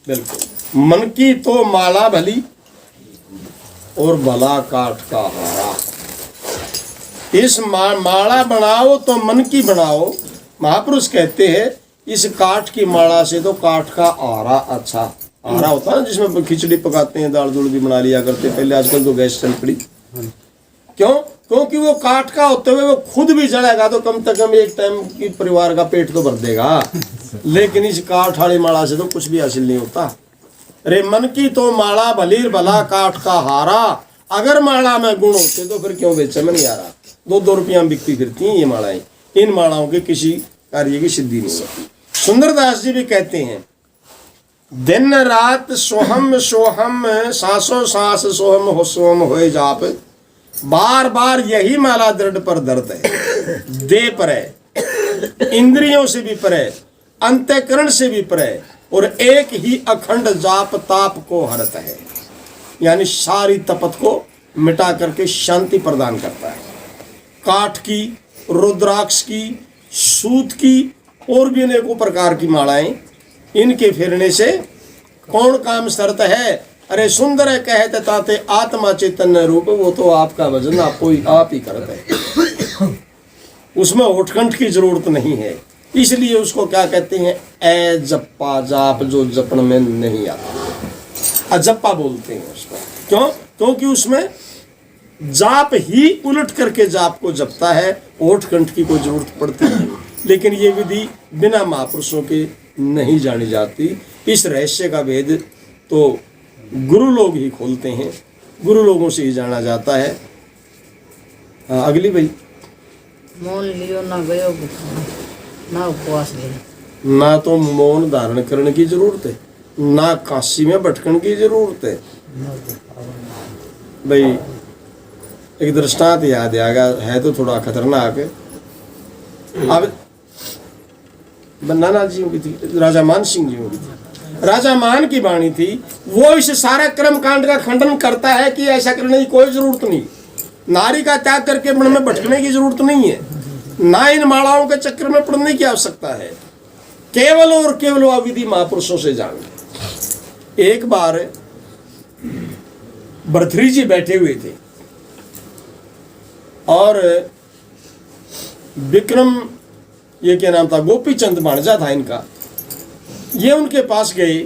बिल्कुल। मन की तो माला भली और भला काठ का हारा। इस माला बनाओ तो मन की बनाओ। महापुरुष कहते हैं इस काठ की माला से तो काठ का आरा अच्छा। आरा होता है ना जिसमें खिचड़ी पकाते हैं, दाल दूल भी बना लिया करते पहले, आजकल तो गैस चल पड़ी। क्यों? क्योंकि वो काठ का होते हुए वो खुद भी जलेगा तो कम से कम एक टाइम की परिवार का पेट तो भर देगा। लेकिन इस काठ वाली माला से तो कुछ भी हासिल नहीं होता। अरे मन की तो माला भली भला काठ का हारा। अगर माला में गुण होते तो फिर क्यों बेचे में नहीं आ रहा। 2-2 रुपया में बिकती फिरती हैं ये मालाएं। इन मालाओं के किसी कार्य की सिद्धि नहीं होती। सुंदरदास जी भी कहते हैं दिन रात सोहम सोहम सांसों सांस सोहम हो सोहम होए जाप। बार बार यही माला दृढ़ पर दर्द है। दे पर है, इंद्रियों से भी परे, अंतःकरण से भी परे, और एक ही अखंड जाप ताप को हरत है। यानी सारी तपत को मिटा करके शांति प्रदान करता है। काठ की, रुद्राक्ष की, सूत की और भी अनेकों प्रकार की मालाएं, इनके फेरने से कौन काम शर्त है। अरे सुंदर है कहते ताते आत्मा चैतन्य रूप। वो तो आपका भजन आप ही करते हैं। उसमें होठकंठ की जरूरत नहीं है। इसलिए उसको क्या कहते हैं, ए जप्पा जाप, जो जपन में नहीं आता, अजप्पा बोलते हैं उसको। क्यों? क्योंकि उसमें जाप ही उलट करके जाप को जपता है, होठकंठ की कोई जरूरत पड़ती नहीं। लेकिन ये विधि बिना महापुरुषों के नहीं जानी जाती। इस रहस्य का भेद तो गुरु लोग ही खोलते हैं, गुरु लोगों से ही जाना जाता है। अगली भाई, मौन लियो ना गयो ना उपवास लियो। ना तो मौन धारण करने की जरूरत है, ना काशी में भटकने की जरूरत है। भाई एक दृष्टांत याद आ गया, है तो थोड़ा खतरनाक है। अब नाना जी की थी, राजा मान सिंह जी की थी। राजा मान की वाणी थी, वो इस सारा कर्म कांड का खंडन करता है कि ऐसा करने की कोई जरूरत नहीं। नारी का त्याग करके मन में भटकने की जरूरत नहीं है, ना इन मालाओं के चक्कर में पड़ने की आवश्यकता है। केवल और केवल विधि महापुरुषों से जान। एक बार भर्तृहरि जी बैठे हुए थे और विक्रम, ये क्या नाम था, गोपीचंद भांजा था इनका, ये उनके पास गए।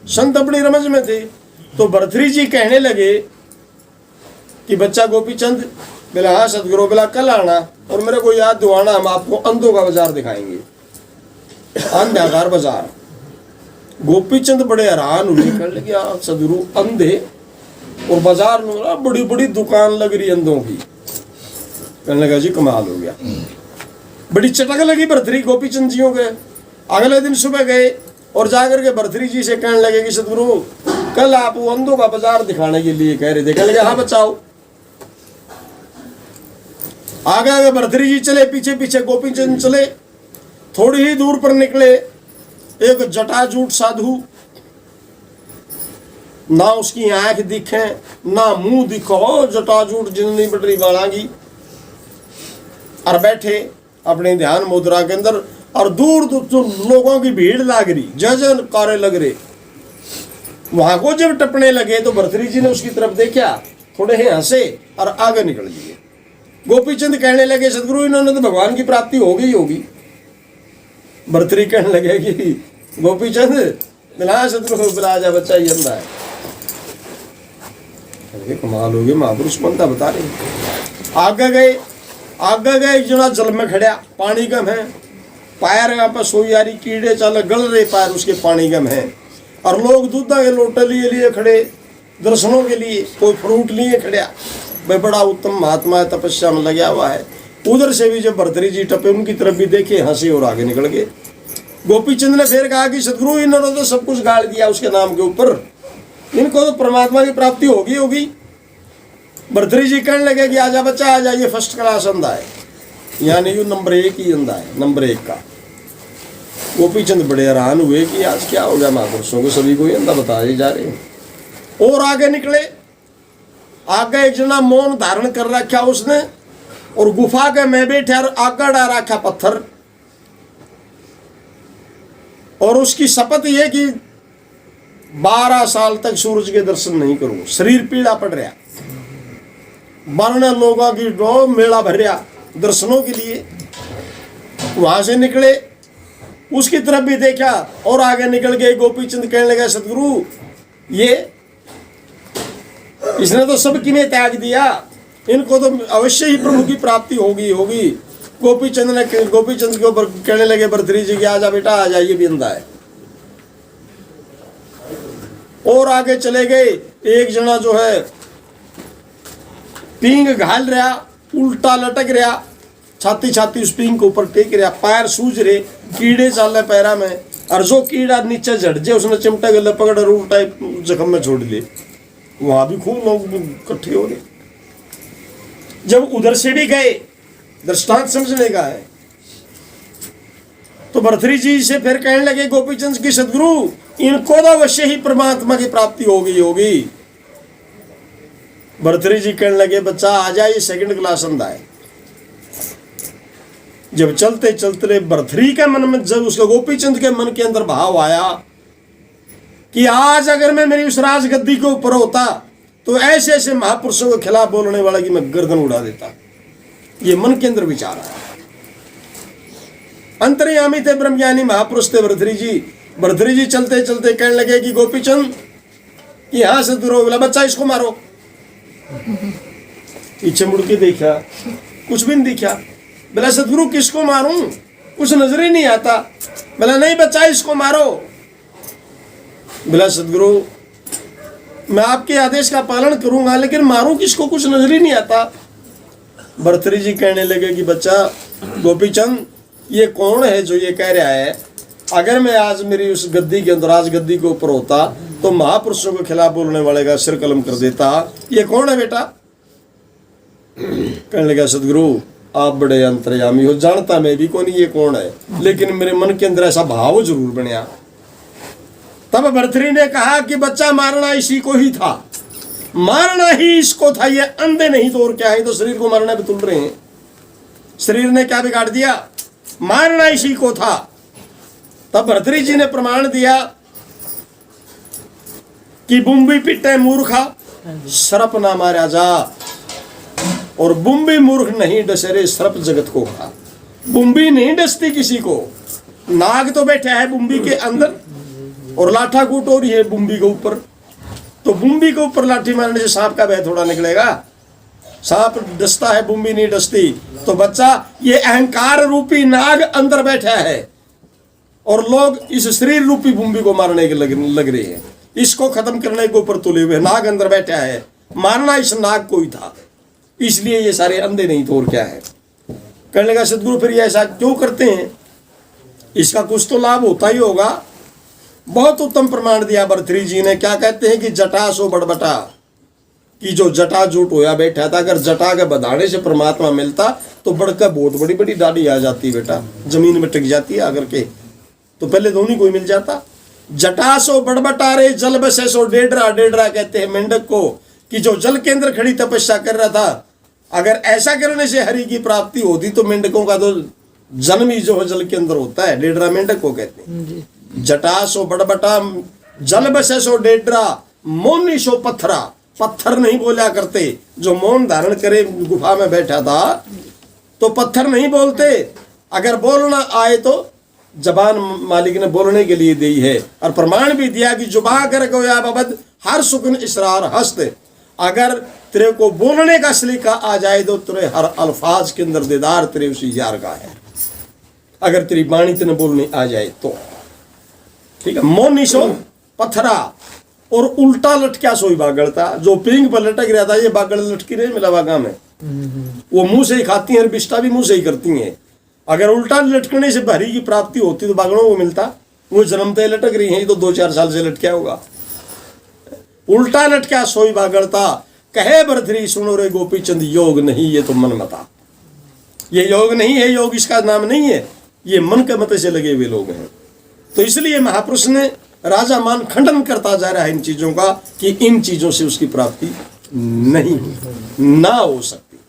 संत अपनी रमज में थे तो भर्तृहरि जी कहने लगे कि बच्चा गोपीचंद, बोला हाँ सदगुरु, बोला कल आना और मेरे को याद दिवाना, हम आपको अंधों का बाजार दिखाएंगे, अंधाकार बाजार। गोपीचंद बड़े हैरान हुए, कहने लगे आप सदगुरु अंधे और बाजार में बड़ी बड़ी दुकान लग रही अंधों की। कहने लगा जी कमाल हो गया। बड़ी चटक लगी भर्तृहरि गोपीचंद जियों के। अगले दिन सुबह गए और जाकर के भर्तृहरि जी से कहने लगे कि सदगुरु कल आप वो अंधों का बाजार दिखाने के लिए कह रहे थे। कहने लगे हाँ बचाओ। आगे आगे भर्तृहरि जी चले, पीछे पीछे गोपीचंद चले। थोड़ी ही दूर पर निकले, एक जटाजूट साधु, ना उसकी आंख दिखे ना मुंह दिखो, जटाजूट जिंदगी बटरी वालांगी, और बैठे अपने ध्यान मुद्रा के अंदर। और दूर दूर तो लोगों की भीड़ लाग रही, जय कारे लग रहे। वहां को जब टपने लगे तो भर्तृहरि जी ने उसकी तरफ देखा, थोड़े ही हंसे और आगे निकल दिए। गोपीचंद कहने लगे सदगुरु इन्होंने तो भगवान की प्राप्ति हो गई होगी। भर्तृहरि कहने लगे कि गोपीचंद बिला सदगुरु बिला जा, बच्चा ही अंधा है। कमाल हो गई, महापुरुष पंथा बता रहे। आगे गए एक जना जल में खड़ा, पानी कम है, पैर यहाँ पर सोई आ रही, कीड़े चल गल रहे पैर उसके, पानी कम है। और लोग दूधा के लोटे लिए खड़े दर्शनों के लिए, कोई फ्रूट लिए खड़ा। भाई बड़ा उत्तम महात्मा है, तपस्या में लगा हुआ है। उधर से भी जब भर्तृहरि जी टपे, उनकी तरफ भी देखे, हंसे और आगे निकल गए। गोपीचंद ने फिर कहा कि सदगुरु इन्होंने तो सब कुछ गाड़ दिया उसके नाम के ऊपर, इनको तो परमात्मा की प्राप्ति होगी। भर्तृहरि जी कहने लगे कि आजा बच्चा आजा, ये फर्स्ट क्लास अंधा है, यानी ये नंबर 1 ही अंधा है, नंबर 1 का। गोपीचंद बड़े हैरान हुए कि आज क्या हो गया, महापुरुषों को सभी को ही अंधा बताए जा रहे हैं। और आगे निकले। आगे एक जना मौन धारण कर रखा उसने, और गुफा के में बैठे और आगे डा रखा पत्थर, और उसकी शपथ ये कि 12 साल तक सूरज के दर्शन नहीं करूं। शरीर पीड़ा पड़ रहा, वर्ण लोगों की डो मेला भर रहा दर्शनों के लिए। वहां से निकले, उसकी तरफ भी देखा और आगे निकल गए। गोपी चंद कहने लगा, सदगुरु ये इसने तो सब किने त्याग दिया, इनको तो अवश्य ही प्रभु की प्राप्ति होगी। गोपी चंद के ऊपर कहने लगे, भरतरी जी की आजा बेटा आजा, ये भी अंधा है। और आगे चले गए। एक जना जो है पींग घाल रहा, उल्टा लटक रहा, छाती उस पींग के ऊपर टेक रहा, पैर सूज रहे, कीड़े चाल रहे पैरा में, और जो कीड़ा नीचे झड़ जाए उसने चिमटा गले पकड़ और उल्टा जख्म में छोड़ लिए। वहां भी खूब लोग इकट्ठे हो गए। जब उधर से भी गए, दृष्टांत समझने का है, तो भरतरी जी से फिर कहने लगे गोपीचंद की, सदगुरु इनको तो अवश्य ही परमात्मा की प्राप्ति होगी। भरतरी जी कहने लगे, बच्चा आ जाए, ये सेकंड क्लास अंधा है। जब चलते चलते भरतरी के मन में, जब उसके गोपीचंद के मन के अंदर भाव आया कि आज अगर मैं मेरी उस राज गद्दी के ऊपर होता तो ऐसे ऐसे महापुरुषों के खिलाफ बोलने वाला की मैं गर्दन उड़ा देता, ये मन के अंदर विचार आया। अंतर्यामी थे, ब्रह्मज्ञानी महापुरुष थे भरतरी जी। भरतरी जी चलते चलते कहने लगे कि गोपीचंद यहां से दूर हो, बोला बच्चा इसको मारो। पीछे मुड़ के देखा, कुछ भी नहीं दिखा। बोला सदगुरु किसको मारूं, कुछ नजर ही नहीं आता। बोला नहीं बच्चा इसको मारो। बोला सदगुरु मैं आपके आदेश का पालन करूंगा, लेकिन मारूं किसको, कुछ नजर ही नहीं आता। भरतरी जी कहने लगे कि बच्चा गोपीचंद ये कौन है जो ये कह रहा है, अगर मैं आज मेरी उस गद्दी के अंदर, राज गद्दी के ऊपर होता तो महापुरुषों के खिलाफ बोलने वाले का सिर कलम कर देता। ये कौन है बेटा? कहने लगा सदगुरु आप बड़े अंतर्यामी हो, जानता मैं भी कौन ये कौन है, लेकिन मेरे मन के अंदर ऐसा भाव जरूर बनया। तब भरतरी ने कहा कि बच्चा मारना इसी को ही था, मारना ही इसको था, ये अंधे नहीं तो और क्या है, तो शरीर को मारना भी तुल रहे हैं। शरीर ने क्या बिगाड़ दिया, मारना इसी को था। तब भरतरी जी ने प्रमाण दिया कि बुम्बी पिटे मूर्खा सर्प ना मारा जा, और बुम्बी मूर्ख नहीं डसे रे सर्प जगत को खा। बुम्बी नहीं डसती किसी को, नाग तो बैठा है बुम्बी के अंदर और लाठा कूट हो रही है बुम्बी के ऊपर, तो बुम्बी के ऊपर लाठी मारने से सांप का भय थोड़ा निकलेगा। सांप डसता है, बुम्बी नहीं डसती। तो बच्चा ये अहंकार रूपी नाग अंदर बैठा है और लोग इस शरीर रूपी बुम्बी को मारने के लग रहे हैं, इसको खत्म करने के ऊपर तुले हुए। नाग अंदर बैठा है, मारना इस नाग को ही था, इसलिए ये सारे अंधे नहीं तो और क्या है। कहने लगा सदगुरु फिर ये ऐसा क्यों करते हैं, इसका कुछ तो लाभ होता ही होगा। बहुत उत्तम प्रमाण दिया भरतरी जी ने। क्या कहते हैं कि जटा सो बड़बटा, कि जो जटा जूट होया बैठा था, अगर जटा के बधाने से परमात्मा मिलता तो बढ़कर बहुत बड़ी बड़ी डाली आ जाती बेटा, जमीन में टिक जाती है आकर के, तो पहले दोनों को ही मिल जाता। जटा सो बड़बटा रे जल बसे सो डेडरा, डेडरा कहते हैं मेंढक को, कि जो जल के अंदर खड़ी तपस्या कर रहा था, अगर ऐसा करने से हरि की प्राप्ति होती तो मेंढकों का तो जन्म ही जो है जल के अंदर होता है, डेडरा मेंढक को कहते हैं। जटा सो बड़बटा जल बसे सो डेडरा, मौनी सो पत्थरा, पत्थर नहीं बोला करते। जो मौन धारण करे गुफा में बैठा था तो पत्थर नहीं बोलते, अगर बोलना आए तो जबान मालिक ने बोलने के लिए दी है। और प्रमाण भी दिया कि जुबा कर गोया बबद हर सुकन इसरार हस्त, अगर तेरे को बोलने का सलीका आ जाए तो तेरे हर अल्फाज के अंदर दीदार तेरे उसी यार का है, अगर तेरी बाणी तेने बोलने आ जाए तो। ठीक है, मोनी सो पत्थरा और उल्टा लटका सोई बागड़ता, जो पिंग पर लटक रहा था ये बागड़ लटकी रहे मिला बागा में, वो मुंह से ही खाती हैं और बिष्टा भी मुंह से ही करती हैं। अगर उल्टा लटकने से भारी की प्राप्ति होती तो बागड़ों को मिलता, वो जन्मते लटक रही हैं, तो 2-4 साल से लटका होगा। उल्टा लटका सोई बागड़ता, कहे भरतरी सुनो रे गोपीचंद योग नहीं ये तो मन मता, ये योग नहीं है, योग इसका नाम नहीं है, ये मन के मत से लगे हुए लोग हैं। तो इसलिए महापुरुष ने राजा मान खंडन करता जा रहा है इन चीजों का, कि इन चीजों से उसकी प्राप्ति नहीं ना हो सकती।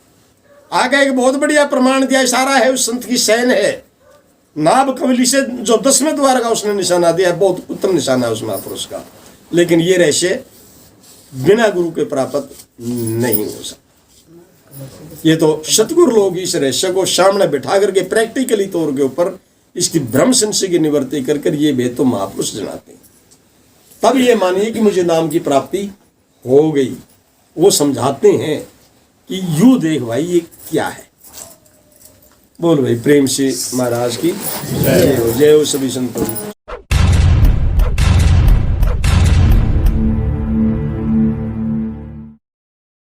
आगे एक बहुत बढ़िया प्रमाण दिया, इशारा है उस संत की सैन है, नाभ कवली से जो 10वें द्वार का उसने निशाना दिया है, बहुत उत्तम निशाना है उस महापुरुष का, लेकिन ये रहस्य बिना गुरु के प्राप्त नहीं हो सकता। ये तो सतगुरु लोग इस रहस्य को सामने बिठा करके प्रैक्टिकली तौर के ऊपर इसकी भ्रम संशय की निवृत्ति कर ये भेद तो महापुरुष जनाते हैं। तब ये मानिए कि मुझे नाम की प्राप्ति हो गई। वो समझाते हैं कि यू देख भाई ये क्या है। बोल भाई प्रेम से महाराज की जय हो, जय हो सभी संतों की।